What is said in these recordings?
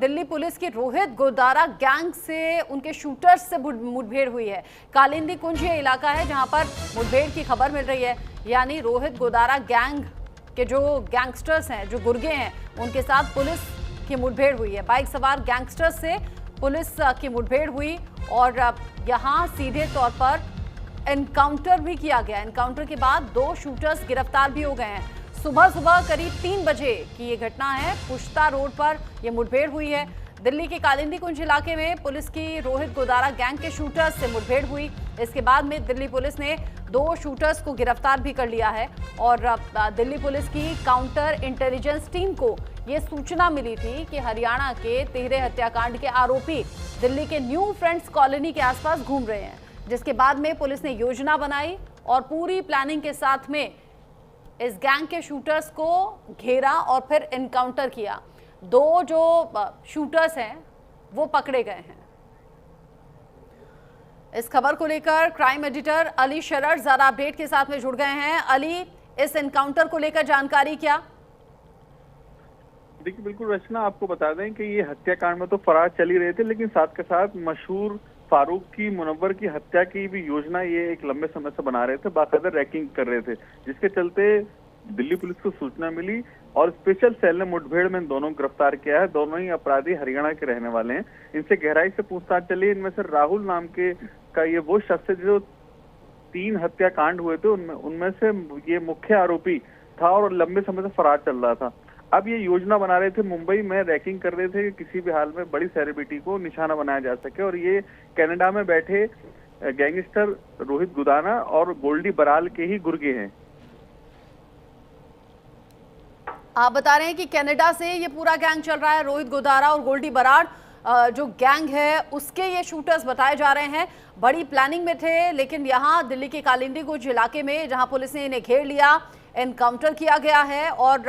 Delhi police की Rohit Godara gang से उनके शूटर्स से मुठभेड़ हुई है। कालिंदी कुंज ये इलाका है जहां पर मुठभेड़ की खबर मिल रही है। यानी रोहित गोदारा गैंग के जो गैंगस्टर्स हैं, जो गुर्गे हैं, उनके साथ पुलिस की मुठभेड़ हुई है। बाइक सवार गैंगस्टर्स से पुलिस की मुठभेड़ हुई और यहाँ सीधे तौर पर एनकाउंटर भी किया गया। एनकाउंटर के बाद 2 शूटर्स गिरफ्तार भी हो गए हैं। सुबह करीब 3 बजे की ये घटना है। पुश्ता रोड पर यह मुठभेड़ हुई है। दिल्ली के कालिंदी कुंज इलाके में पुलिस की रोहित गोदारा गैंग के शूटर्स से मुठभेड़ हुई। इसके बाद में दिल्ली पुलिस ने 2 शूटर्स को गिरफ्तार भी कर लिया है और दिल्ली पुलिस की काउंटर इंटेलिजेंस टीम को ये सूचना मिली थी कि हरियाणा के तिहरे हत्याकांड के आरोपी दिल्ली के न्यू फ्रेंड्स कॉलोनी के आसपास घूम रहे हैं, जिसके बाद में पुलिस ने योजना बनाई और पूरी प्लानिंग के साथ में इस गैंग के शूटर्स को घेरा और फिर एनकाउंटर किया। 2 जो शूटर्स हैं वो पकड़े गए हैं। इस खबर को लेकर क्राइम एडिटर अली शरर ज़रा अपडेट के साथ में जुड़ गए हैं। अली, इस एनकाउंटर को लेकर जानकारी क्या? देखिए, बिल्कुल रचना, आपको बता दें कि ये हत्याकांड में तो फरार चल ही रहे थे, लेकिन साथ के साथ मशहूर फारूक की, मुनव्वर की हत्या की भी योजना ये एक लंबे समय से बना रहे थे, बाकायदा रैकिंग कर रहे थे, जिसके चलते दिल्ली पुलिस को सूचना मिली और स्पेशल सेल ने मुठभेड़ में दोनों गिरफ्तार किया है। दोनों ही अपराधी हरियाणा के रहने वाले हैं। इनसे गहराई से पूछताछ चली। इनमें से राहुल नाम के का ये वो शख्स है जो 3 हत्याकांड हुए थे, उनमें से ये मुख्य आरोपी था और लंबे समय से फरार चल रहा था। अब ये योजना बना रहे थे, मुंबई में रैकिंग कर रहे थे कि किसी भी हाल में बड़ी सेलिब्रिटी को निशाना बनाया जा सके, और ये कनाडा में बैठे गैंगस्टर रोहित गोदारा और गोल्डी बराल के ही गुर्गे हैं। आप बता रहे हैं कि कनाडा से ये पूरा गैंग चल रहा है। रोहित गोदारा और गोल्डी बराड़ जो गैंग है उसके ये शूटर्स बताए जा रहे हैं। बड़ी प्लानिंग में थे, लेकिन यहाँ दिल्ली के कालिंदी कुंज इलाके में जहाँ पुलिस ने इन्हें घेर लिया, एनकाउंटर किया गया है और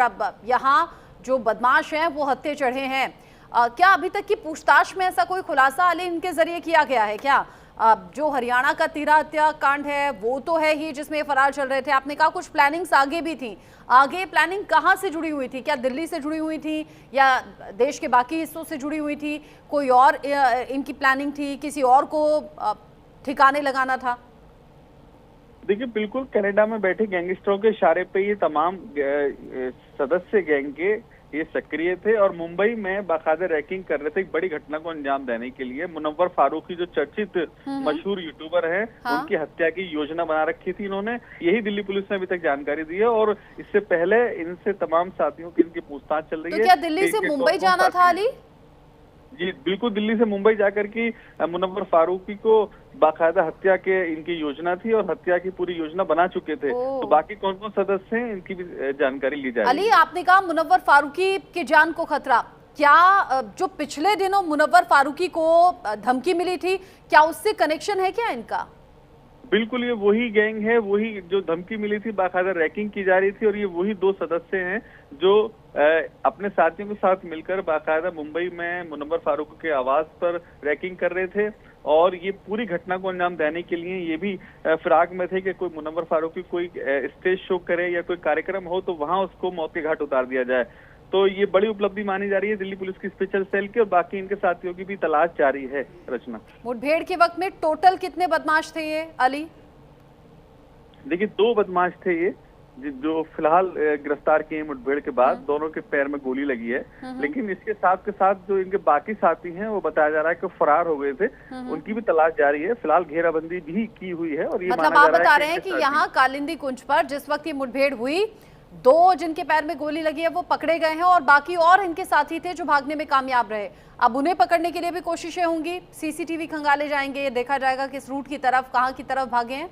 यहाँ जो बदमाश हैं वो हत्थे चढ़े हैं। क्या अभी तक की पूछताछ में ऐसा कोई खुलासा अली इनके जरिए किया गया है क्या? जो हरियाणा का तिहरा हत्याकांड है वो तो है ही जिसमें फरार चल रहे थे। आपने कहा कुछ प्लानिंग्स आगे भी थी। आगे प्लानिंग कहाँ से जुड़ी हुई थी? क्या दिल्ली से जुड़ी हुई थी या देश के बाकी हिस्सों से जुड़ी हुई थी? कोई और इनकी प्लानिंग थी? किसी और को ठिकाने लगाना था? देखिए, बिल्कुल कनाडा में बैठे गैंगस्टरों के इशारे पे ये तमाम सदस्य गैंग के ये सक्रिय थे और मुंबई में बाकायदा रैकिंग कर रहे थे एक बड़ी घटना को अंजाम देने के लिए। मुनव्वर फारूकी जो चर्चित मशहूर यूट्यूबर हैं, उनकी हत्या की योजना बना रखी थी इन्होंने। यही दिल्ली पुलिस ने अभी तक जानकारी दी है और इससे पहले इनसे तमाम साथियों की इनकी पूछताछ चल रही है। तो क्या दिल्ली से मुंबई जाना था अली? जी बिल्कुल, दिल्ली से मुंबई जाकर की मुनव्वर फारूकी को बाकायदा हत्या के इनकी योजना थी और हत्या की पूरी योजना बना चुके थे। तो बाकी कौन कौन सदस्य हैं इनकी भी जानकारी ली जाएगी। अली, आपने कहा मुनव्वर फारूकी की जान को खतरा, क्या जो पिछले दिनों मुनव्वर फारूकी को धमकी मिली थी, क्या उससे कनेक्शन है क्या इनका? बिल्कुल, ये वही गैंग है, वही जो धमकी मिली थी, बाकायदा रैकिंग की जा रही थी और ये वही 2 सदस्य हैं जो अपने साथियों के साथ मिलकर बाकायदा मुंबई में मुनव्वर फारूक के आवास पर रैकिंग कर रहे थे और ये पूरी घटना को अंजाम देने के लिए ये भी फिराक में थे कि कोई मुनव्वर फारूक की कोई स्टेज शो करे या कोई कार्यक्रम हो तो वहां उसको मौत के घाट उतार दिया जाए। तो ये बड़ी उपलब्धि मानी जा रही है दिल्ली पुलिस की स्पेशल सेल की और बाकी इनके साथियों की भी तलाश जारी है। रचना, मुठभेड़ के वक्त में टोटल कितने बदमाश थे ये अली? देखिए, 2 बदमाश थे ये जो फिलहाल गिरफ्तार किए मुठभेड़ के बाद। दोनों के पैर में गोली लगी है, लेकिन इसके साथ के साथ जो इनके बाकी साथी हैं वो बताया जा रहा है कि फरार हो गए थे। उनकी भी तलाश जारी है। फिलहाल घेराबंदी भी की हुई है और ये मतलब आप बता रहे हैं कि यहाँ कालिंदी कुंज पर जिस वक्त ये मुठभेड़ हुई, 2 जिनके पैर में गोली लगी है वो पकड़े गए हैं और बाकी और इनके साथी थे जो भागने में कामयाब रहे। अब उन्हें पकड़ने के लिए भी कोशिशें होंगी, सीसीटीवी खंगाले जाएंगे, देखा जाएगा किस रूट की तरफ, कहाँ की तरफ भागे हैं।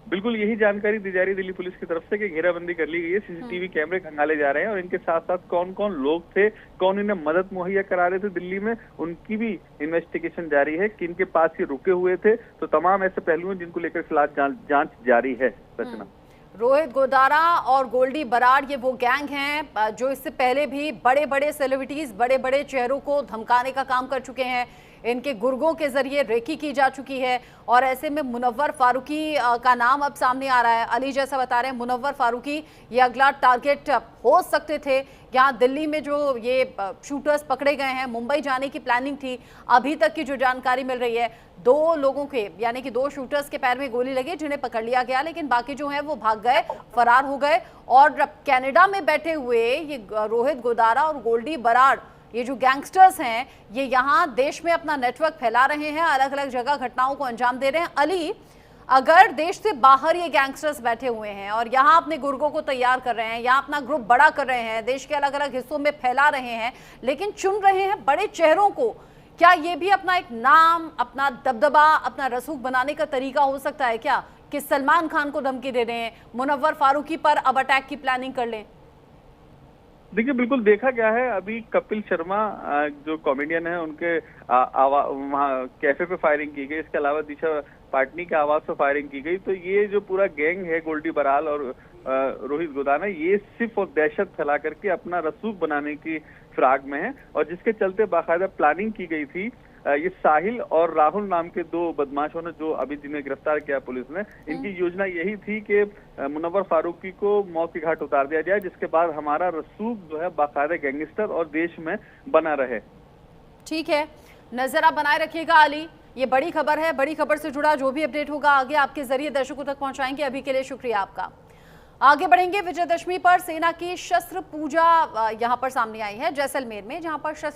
बिल्कुल, यही जानकारी दी जा रही है दिल्ली पुलिस की तरफ से कि घेराबंदी कर ली गई है, सीसीटीवी कैमरे खंगाले जा रहे हैं और इनके साथ साथ कौन कौन लोग थे, कौन इन्हें मदद मुहैया करा रहे थे दिल्ली में, उनकी भी इन्वेस्टिगेशन जारी है कि इनके पास ये रुके हुए थे। तो तमाम ऐसे पहलू हैं जिनको लेकर फिलहाल जांच जारी है। रचना, रोहित गोदारा और गोल्डी बराड़ ये वो गैंग हैं जो इससे पहले भी बड़े बड़े सेलिब्रिटीज, बड़े बड़े चेहरों को धमकाने का काम कर चुके हैं। इनके गुर्गों के जरिए रेकी की जा चुकी है और ऐसे में मुनव्वर फारूकी का नाम अब सामने आ रहा है। अली जैसा बता रहे हैं, मुनव्वर फारूकी ये अगला टारगेट हो सकते थे। यहाँ दिल्ली में जो ये शूटर्स पकड़े गए हैं, मुंबई जाने की प्लानिंग थी। अभी तक की जो जानकारी मिल रही है, 2 लोगों के यानी कि 2 शूटर्स के पैर में गोली लगी जिन्हें पकड़ लिया गया, लेकिन बाकी जो है वो भाग गए, फरार हो गए। और कनाडा में बैठे हुए ये रोहित गोदारा और गोल्डी बराड़, ये जो गैंगस्टर्स हैं, ये यहाँ देश में अपना नेटवर्क फैला रहे हैं, अलग अलग जगह घटनाओं को अंजाम दे रहे हैं। अली, अगर देश से बाहर ये गैंगस्टर्स बैठे हुए हैं और यहाँ अपने गुर्गों को तैयार कर रहे हैं, यहाँ अपना ग्रुप बड़ा कर रहे हैं, देश के अलग अलग हिस्सों में फैला रहे हैं, लेकिन चुन रहे हैं बड़े चेहरों को, क्या ये भी अपना एक नाम, अपना दबदबा, अपना रसूख बनाने का तरीका हो सकता है क्या कि सलमान खान को धमकी दे रहे हैं, मुनव्वर फारूकी पर अब अटैक की प्लानिंग कर लें? देखिए, बिल्कुल देखा गया है। अभी कपिल शर्मा जो कॉमेडियन है, उनके वहाँ कैफे पे फायरिंग की गई। इसके अलावा दिशा पाटनी के आवास पर फायरिंग की गई। तो ये जो पूरा गैंग है, गोल्डी बराल और रोहित गोदाना, ये सिर्फ और दहशत फैला करके अपना रसूख बनाने की फिराक में है, और जिसके चलते बाकायदा प्लानिंग की गई थी। ये साहिल और राहुल नाम के 2 बदमाशों ने, जो अभी जिन्हें गिरफ्तार किया पुलिस ने, इनकी योजना यही थी कि मुनव्वर फारूकी को मौत के घाट उतार दिया जाए, जिसके बाद हमारा रसूख जो है बाकायदा गैंगस्टर और देश में बना रहे। ठीक है, नजर आप बनाए रखिएगा अली। ये बड़ी खबर है, बड़ी खबर से जुड़ा जो भी अपडेट होगा आगे आपके जरिए दर्शकों तक पहुंचाएंगे। अभी के लिए शुक्रिया आपका। आगे बढ़ेंगे। विजयदशमी पर सेना की शस्त्र पूजा यहां पर सामने आई है जैसलमेर में, जहां पर शस्त्र